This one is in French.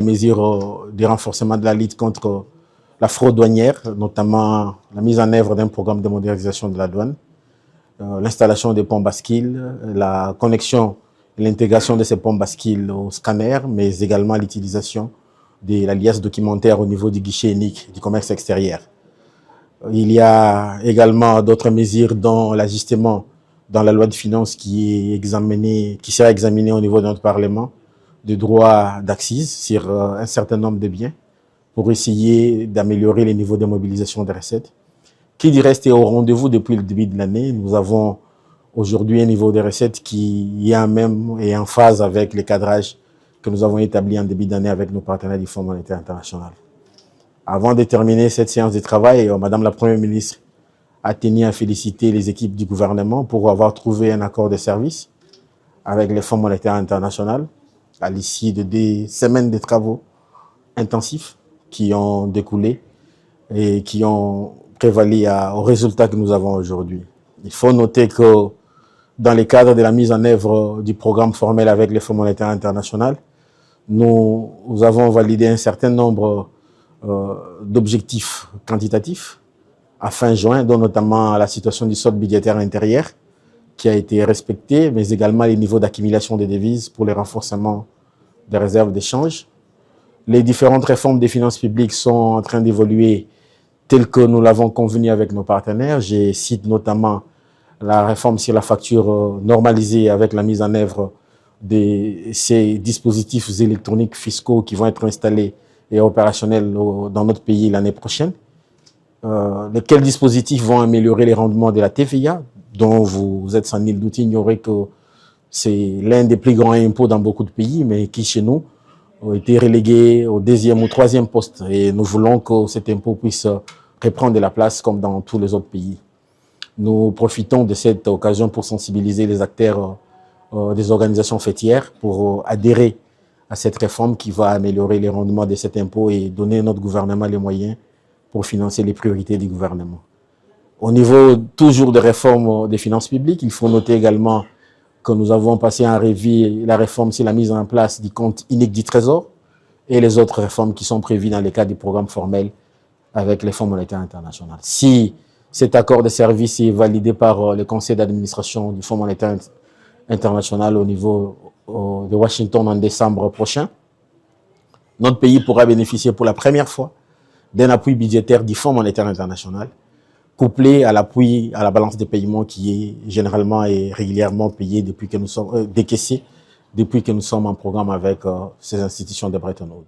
mesures de renforcement de la lutte contre la fraude douanière, notamment la mise en œuvre d'un programme de modernisation de la douane, l'installation des ponts bascules, la connexion et l'intégration de ces ponts bascules au scanner, mais également l'utilisation de l'alias documentaire au niveau du guichet unique du commerce extérieur. Il y a également d'autres mesures dont l'ajustement dans la loi de finances qui sera examinée au niveau de notre Parlement, de droits d'accise sur un certain nombre de biens pour essayer d'améliorer les niveaux de mobilisation des recettes, qui du reste est au rendez-vous depuis le début de l'année. Nous avons aujourd'hui un niveau de recettes qui est en même et en phase avec les cadrages que nous avons établis en début d'année avec nos partenaires du Fonds monétaire international. Avant de terminer cette séance de travail, Madame la Première ministre a tenu à féliciter les équipes du gouvernement pour avoir trouvé un accord de service avec le Fonds monétaire international à l'issue de des semaines de travaux intensifs qui ont découlé et qui ont prévalu aux résultats que nous avons aujourd'hui. Il faut noter que dans le cadre de la mise en œuvre du programme formel avec le Fonds monétaire international, nous avons validé un certain nombre d'objectifs quantitatifs à fin juin, dont notamment la situation du solde budgétaire intérieur qui a été respectée, mais également les niveaux d'accumulation des devises pour le renforcement des réserves d'échange. Les différentes réformes des finances publiques sont en train d'évoluer telles que nous l'avons convenu avec nos partenaires. Je cite notamment la réforme sur la facture normalisée avec la mise en œuvre de ces dispositifs électroniques fiscaux qui vont être installés et opérationnels dans notre pays l'année prochaine. Lesquels dispositifs vont améliorer les rendements de la TVA, dont vous êtes sans nul doute ignoré que c'est l'un des plus grands impôts dans beaucoup de pays, mais qui chez nous a été relégué au deuxième ou troisième poste. Et nous voulons que cet impôt puisse reprendre de la place comme dans tous les autres pays. Nous profitons de cette occasion pour sensibiliser les acteurs des organisations fêtières pour adhérer à cette réforme qui va améliorer les rendements de cet impôt et donner à notre gouvernement les moyens pour financer les priorités du gouvernement. Au niveau toujours de réforme des finances publiques, il faut noter également que nous avons passé en revue la réforme sur la mise en place du compte unique du Trésor et les autres réformes qui sont prévues dans le cadre du programme formel avec le Fonds monétaire international. Si cet accord de service est validé par le conseil d'administration du Fonds monétaire international au niveau de Washington en décembre prochain, notre pays pourra bénéficier pour la première fois d'un appui budgétaire du Fonds monétaire international, couplé à l'appui à la balance des paiements qui est généralement et régulièrement payé depuis que nous sommes décaissé depuis que nous sommes en programme avec ces institutions de Bretton Woods.